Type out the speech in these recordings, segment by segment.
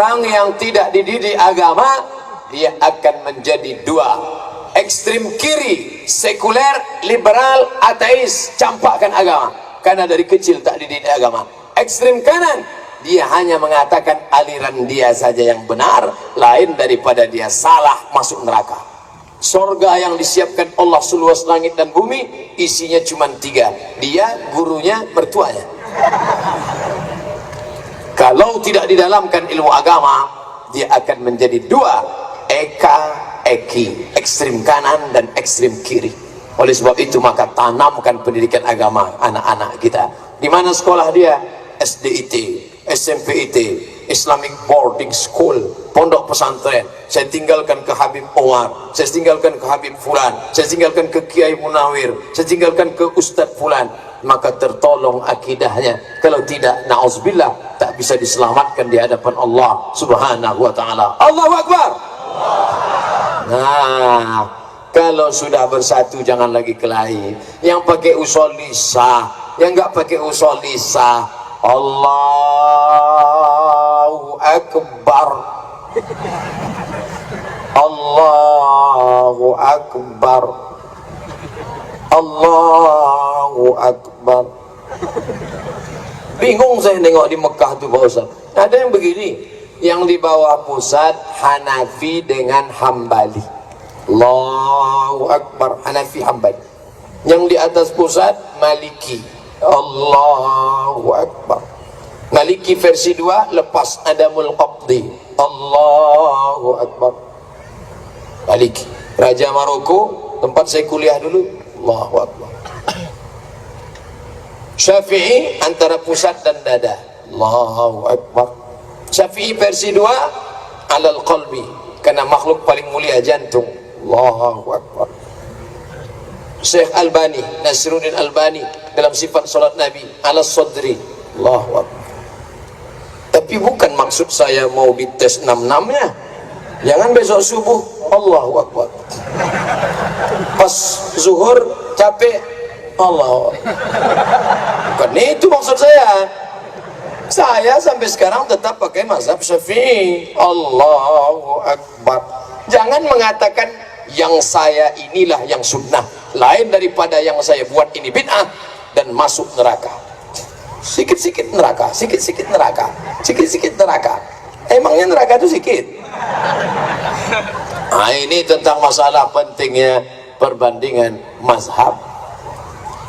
orang yang tidak dididik agama, dia akan menjadi dua: ekstrim kiri, sekuler, liberal, ateis, campakkan agama karena dari kecil tak dididik agama. Ekstrim kanan, dia hanya mengatakan aliran dia saja yang benar, lain daripada dia salah, masuk neraka. Sorga yang disiapkan Allah seluas langit dan bumi, isinya cuma 3: dia, gurunya, mertuanya. Kalau tidak didalamkan ilmu agama, dia akan menjadi dua: eka, eki, ekstrim kanan dan ekstrim kiri. Oleh sebab itu maka tanamkan pendidikan agama anak-anak kita. Di mana sekolah dia? SDIT, SMPIT, Islamic Boarding School, pondok pesantren. Saya tinggalkan ke Habib Omar, saya tinggalkan ke Habib Fulan, saya tinggalkan ke Kiai Munawir, saya tinggalkan ke Ustadz Fulan. Maka tertolong akidahnya. Kalau tidak, na'udzubillah, tak bisa diselamatkan di hadapan Allah Subhanahu wa ta'ala. Allahu Akbar. Nah, kalau sudah bersatu jangan lagi kelahi. Yang pakai usul lisah, yang nggak pakai usul lisah, Allahu Akbar, Allahu Akbar, Allahu Akbar. Bingung saya nengok di Mekah tuh Pak Ustaz. Ada yang begini, yang di bawah pusat Hanafi dengan Hambali. Allahu Akbar, Hanafi Hambali. Yang di atas pusat Maliki. Allahu Akbar. Maliki versi 2 lepas Adamul Qabdi. Allahu Akbar. Maliki, Raja Maroko, tempat saya kuliah dulu. Allahu Akbar. Syafi'i antara pusat dan dada. Allahu Akbar. Syafi'i versi 2 alal qalbi, karena makhluk paling mulia jantung. Allahu Akbar. Syekh Albani, Nasruddin Albani, dalam sifat salat Nabi, ala sadri. Allahu Akbar. Tapi bukan maksud saya mau dites 66-nya. Jangan besok subuh Allahu Akbar, pas zuhur capek Allah. Bukan itu maksud saya. Saya sampai sekarang tetap pakai mazhab Syafi'i. Allahu Akbar. Jangan mengatakan yang saya inilah yang sunnah, lain daripada yang saya buat ini bid'ah dan masuk neraka. Sikit-sikit neraka, sikit-sikit neraka, sikit-sikit neraka. Emangnya neraka itu sikit? Nah, ini tentang masalah pentingnya perbandingan mazhab.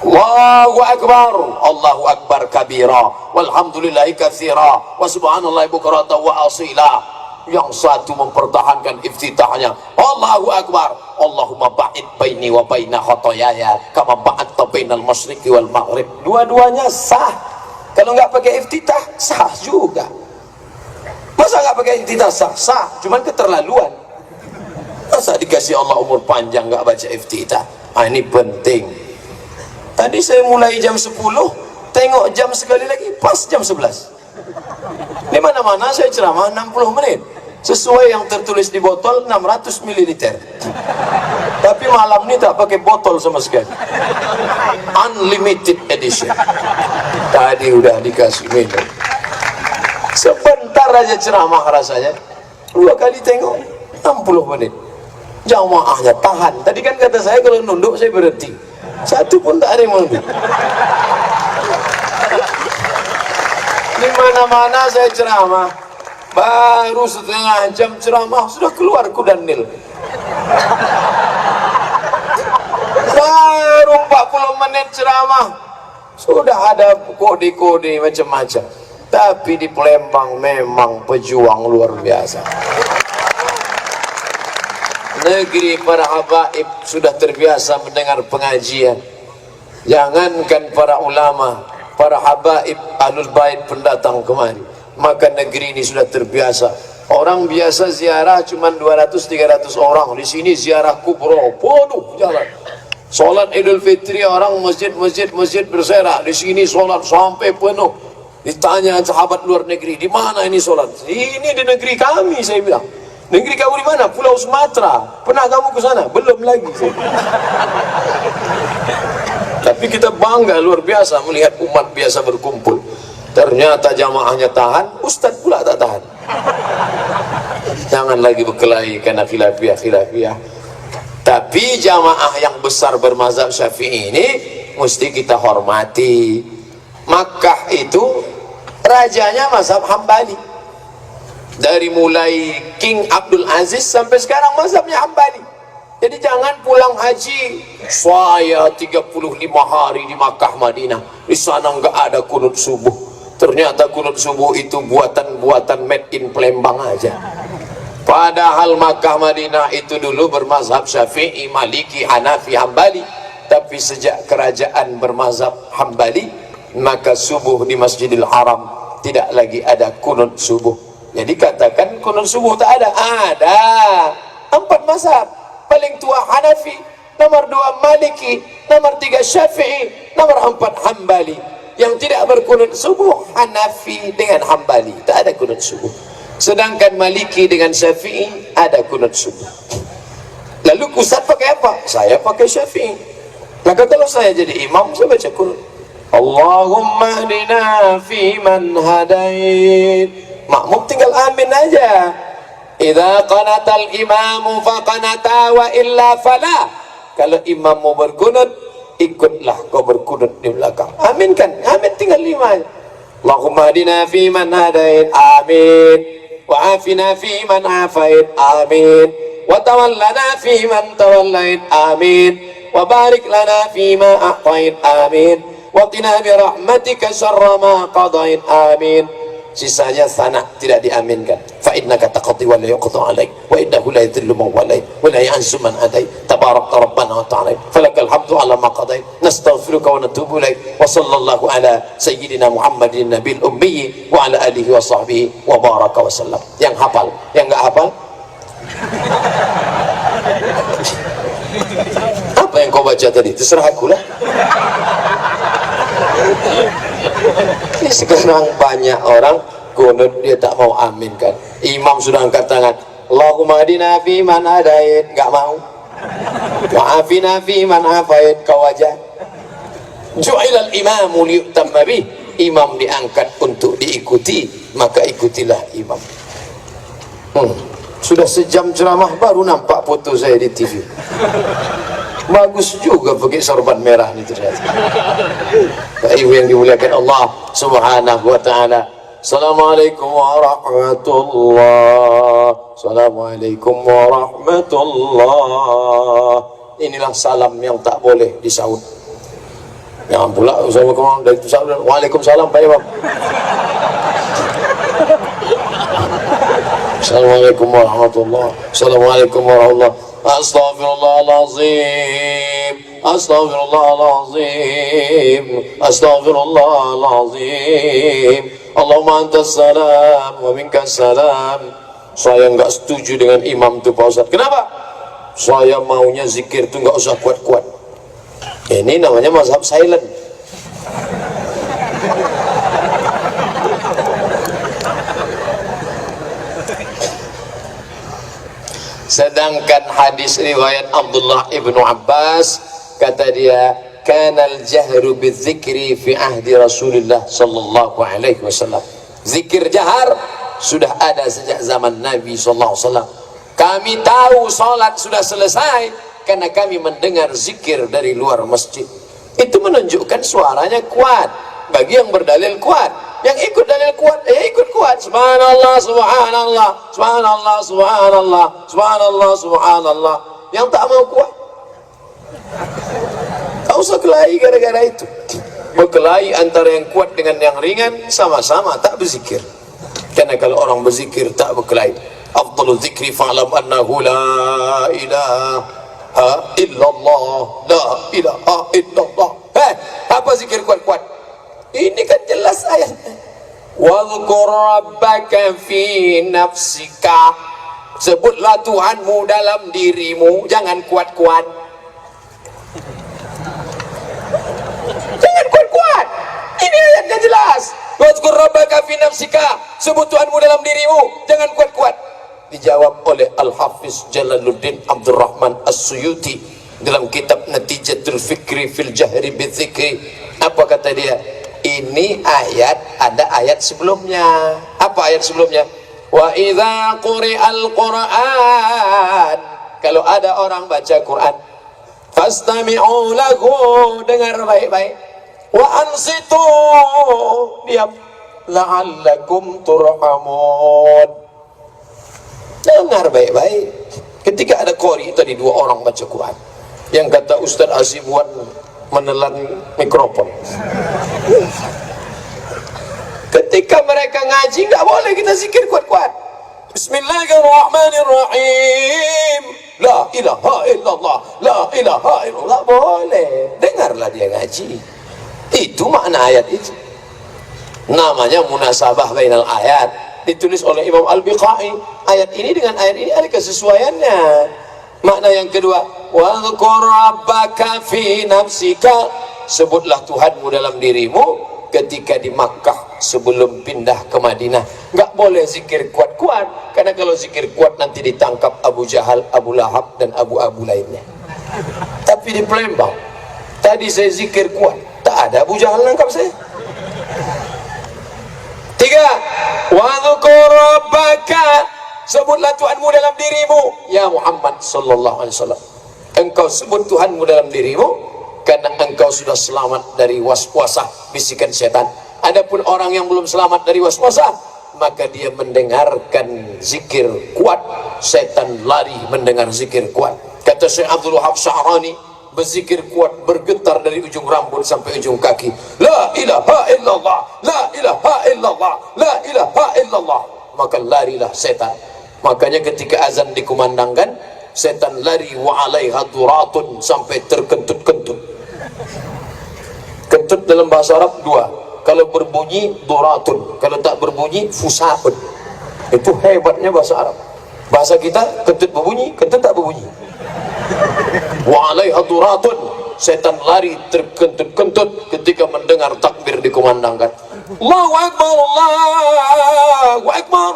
Allahu Akbar, Allahu Akbar kabira, walhamdulillahi katsira, wa subhanallahi bukratan wa asila. Yang satu mempertahankan iftitahnya, Allahu Akbar, Allahumma ba'id baini wa baina khotoyaya kama ba'adta bainal masyriqi wal maghrib. Dua-duanya sah. Kalau nggak pakai iftitah, sah juga. Masa nggak pakai iftitah sah? Sah, cuman keterlaluan. Masa dikasih Allah umur panjang nggak baca iftitah? Ah, ini penting. Tadi saya mulai jam 10, tengok jam sekali lagi pas jam 11. Di mana-mana saya ceramah 60 menit. Sesuai yang tertulis di botol 600 ml. Tapi malam ini tak pakai botol sama sekali. Unlimited edition. Tadi udah dikasih minum. Sebentar aja ceramah rasanya. 2 kali tengok 60 menit. Jamaahnya tahan. Tadi kan kata saya kalau nunduk saya berhenti. Satu pun tak ada yang nunduk. Di mana-mana saya ceramah, baru setengah jam ceramah sudah keluar kudanil. Baru 40 menit ceramah sudah ada kode-kode macam-macam. Tapi di Palembang memang pejuang luar biasa. Negeri para habaib sudah terbiasa mendengar pengajian. Jangankan para ulama, para habaib ahlul bait pendatang kemari, maka negeri ini sudah terbiasa. Orang biasa ziarah cuma 200-300 orang. Di sini ziarah kubro, penuh jalan. Sholat Idul Fitri orang masjid berserak. Di sini sholat sampai penuh. Ditanya sahabat luar negeri, di mana ini sholat? Ini di negeri kami, saya bilang. Negeri kamu di mana? Pulau Sumatera. Pernah kamu ke sana? Belum lagi. Tapi kita bangga luar biasa melihat umat biasa berkumpul. Ternyata jamaahnya tahan, ustadz pula tak tahan. jangan lagi berkelahi karena khilafiyah. Tapi jamaah yang besar bermazhab Syafi'i ini mesti kita hormati. Makkah itu rajanya mazhab Hambali. Dari mulai King Abdul Aziz sampai sekarang mazhabnya Hambali. Jadi jangan pulang haji saya 35 hari di Makkah Madinah, di sana nggak ada kunut subuh. Ternyata kunut subuh itu buatan made in Palembang aja. Padahal Makkah Madinah itu dulu bermazhab Syafi'i, Maliki, Hanafi, Hambali. Tapi sejak kerajaan bermazhab Hambali, maka subuh di Masjidil Haram tidak lagi ada kunut subuh. Jadi katakan kunut subuh tak ada. Ada 4 mazhab. Paling tua Hanafi, nomor 2 Maliki, nomor 3 Syafi'i, nomor 4 Hambali. Yang tidak berkunut subuh Hanafi dengan Hambali, tak ada kunut subuh. Sedangkan Maliki dengan Syafi'i ada kunut subuh. Lalu Ustaz pakai apa? Saya pakai Syafi'i. Maka kalau saya jadi imam, saya baca kunut. Allahumma hdina fi man hadait. Makmum tinggal amin aja. Idza qanatal imamu faqanata wa illa fala. Kalau imam mau berkunut, ikutlah kau berkunut di belakang. Amin kan? Amin tinggal 5. Allahumma hadina fi man hadait. Amin. Wa afina fi man afait. Amin. Wa tawallana fi man tawallait. Amin. Wa barik lana fi ma a'tait. Amin. Wa qina bi rahmatika syarra ma qadait. Amin. Sisanya sana tidak diaminkan. Fa innaka taqdi wa la yuqda alaik wa innahu la yadhillu man walait wa la ya'izzu man adait tabarakta rabbana wa ta'ala falakal hamdu ala ma qadait nastaghfiruka wa natubu ilaik wa sallallahu ala sayyidina Muhammadin nabil ummi wa ala alihi wa sahbihi wa baraka wa sallam. Yang hafal, yang enggak hafal apa yang kau baca tadi terserah aku lah. Ini sekarang banyak orang kunut dia tak mau amin kan. Imam sudah angkat tangan, Allahumma hadina fi man hadait, enggak mau. Wa afina fi man afait, kau aja. Ju'ilal imamu liyutamma bih. Imam diangkat untuk diikuti, maka ikutilah imam. Sudah sejam ceramah baru nampak foto saya di TV. Bagus juga pakai sorban merah ini ternyata. Bapak Ibu yang dimuliakan Allah Subhanahu wa taala. Assalamualaikum warahmatullahi. Assalamualaikum warahmatullahi. Inilah salam yang tak boleh disaut. Jangan pula Assalamualaikum dari itu salam. Waalaikumsalam Pak Imam. Assalamualaikum warahmatullahi. Assalamualaikum warahmatullahi. Astaghfirullahalazim. Astaghfirullahalazim. Astaghfirullahalazim. Allahumma antas salam wa minkas salam. Saya enggak setuju dengan imam itu Pak Ustaz. Kenapa? Saya maunya zikir itu enggak usah kuat-kuat. Ini namanya mazhab silent. Sedangkan hadis riwayat Abdullah ibnu Abbas, kata dia, kanal jahru bidzikri fi ahdi Rasulullah sallallahu alaihi wasallam. Zikir jahar sudah ada sejak zaman Nabi sallallahu alaihi wasallam. Kami tahu salat sudah selesai karena kami mendengar zikir dari luar masjid. Itu menunjukkan suaranya kuat. Bagi yang berdalil kuat, yang ikut dalil kuat, ya ikut kuat. Subhanallah, subhanallah, subhanallah, subhanallah, subhanallah, subhanallah. Yang tak mau kuat, tak usah kelahi gara-gara itu. Berkelahi antara yang kuat dengan yang ringan sama-sama tak berzikir. Karena kalau orang berzikir tak berkelahi. Afdalu dzikri fa'lam annahu la ilaha illallah, la ilaha illallah. Apa zikir kuat-kuat? Ini kan jelas ayatnya. Wadhkur rabbaka fi nafsika. Sebutlah Tuhanmu dalam dirimu, jangan kuat-kuat. Jangan kuat-kuat. Ini ayatnya jelas. Wadhkur rabbaka fi nafsika. Sebut Tuhanmu dalam dirimu, jangan kuat-kuat. Dijawab oleh Al-Hafiz Jalaluddin Abdurrahman As-Suyuti dalam kitab Natijatul Fikri fil Jahri Bidzikri. Apa kata dia? Ini ayat, ada ayat sebelumnya. Apa ayat sebelumnya? Wa idza quri'al Qur'an, kalau ada orang baca Quran, fastami'u lahu, dengar baik-baik, wa ansitu, diam, la'allakum turhamun. Dengar baik-baik. Ketika ada qori tadi, dua orang baca Quran, yang kata Ustaz Asibuan menelan mikrofon. Ketika mereka ngaji, nggak boleh kita zikir kuat-kuat. Bismillahirrahmanirrahim. La ilaha illallah, la ilaha illallah. Boleh. Dengarlah dia ngaji. Itu makna ayat itu. Namanya munasabah bainal ayat. Ditulis oleh Imam Al-Biqai. Ayat ini dengan ayat ini ada kesesuaiannya. Makna yang kedua, wadhkur rabbaka fi nafsika, sebutlah Tuhanmu dalam dirimu ketika di Makkah sebelum pindah ke Madinah. Nggak boleh zikir kuat-kuat, karena kalau zikir kuat nanti ditangkap Abu Jahal, Abu Lahab, dan abu-abu lainnya. Tapi di Palembang tadi saya zikir kuat, tak ada Abu Jahal nangkap saya. Tiga, wadhkur rabbaka, sebutlah Tuhanmu dalam dirimu, ya Muhammad sallallahu alaihi wasallam. Engkau sebut Tuhanmu dalam dirimu karena engkau sudah selamat dari waswasah bisikan setan. Adapun orang yang belum selamat dari waswasah, maka dia mendengarkan zikir kuat, setan lari mendengar zikir kuat. Kata Syekh Abdul Wahab Sya'rani, berzikir kuat bergetar dari ujung rambut sampai ujung kaki. La ilaha illallah, la ilaha illallah, la ilaha illallah. Maka larilah setan. Makanya ketika azan dikumandangkan, setan lari wa alaiha duratun, sampai terkentut-kentut. Kentut dalam bahasa Arab dua, kalau berbunyi duratun, kalau tak berbunyi fusaun. Itu hebatnya bahasa Arab. Bahasa kita kentut berbunyi, kentut tak berbunyi. Wa alaiha duratun, setan lari terkentut-kentut ketika mendengar takbir dikumandangkan. Allahu Akbar, Allahu Akbar.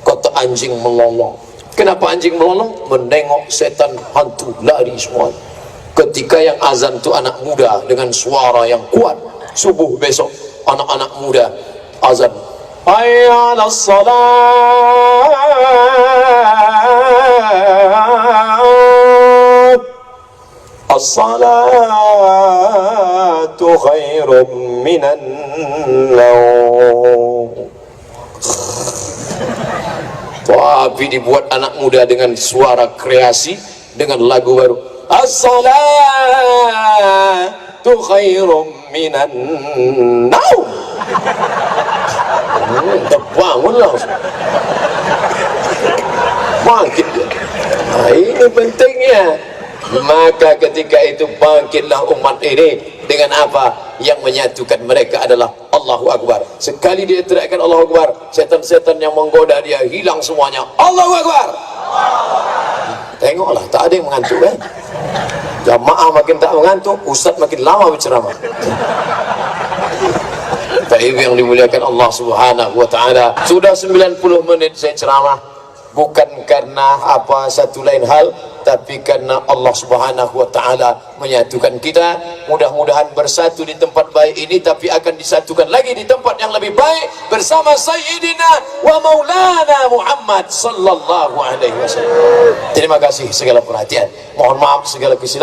Kata anjing melolong. Kenapa anjing melolong? Menengok setan hantu, lari semua. Ketika yang azan itu anak muda dengan suara yang kuat, subuh besok anak-anak muda azan, hayya 'alas salat, as-salatu khairum minan naum. Tapi dibuat anak muda dengan suara kreasi, dengan lagu baru, as-salatu khairum minan naum. Terbangunlah, bangkit. Nah, ini pentingnya. Maka ketika itu bangkitlah umat ini dengan apa? Yang menyatukan mereka adalah Allahu Akbar. Sekali dia teriakkan Allahu Akbar, setan-setan yang menggoda dia hilang semuanya. Allahu Akbar. Tengoklah, tak ada yang mengantuk kan? Jamaah makin tak mengantuk, ustaz makin lama berceramah. Tapi yang dimuliakan Allah Subhanahu wa taala, sudah 90 menit saya ceramah, bukan karena apa satu lain hal, tapi karena Allah Subhanahu wa taala menyatukan kita. Mudah-mudahan bersatu di tempat baik ini, tapi akan disatukan lagi di tempat yang lebih baik bersama Sayyidina wa Maulana Muhammad sallallahu alaihi wasallam. Terima kasih segala perhatian. Mohon maaf segala kesilapan.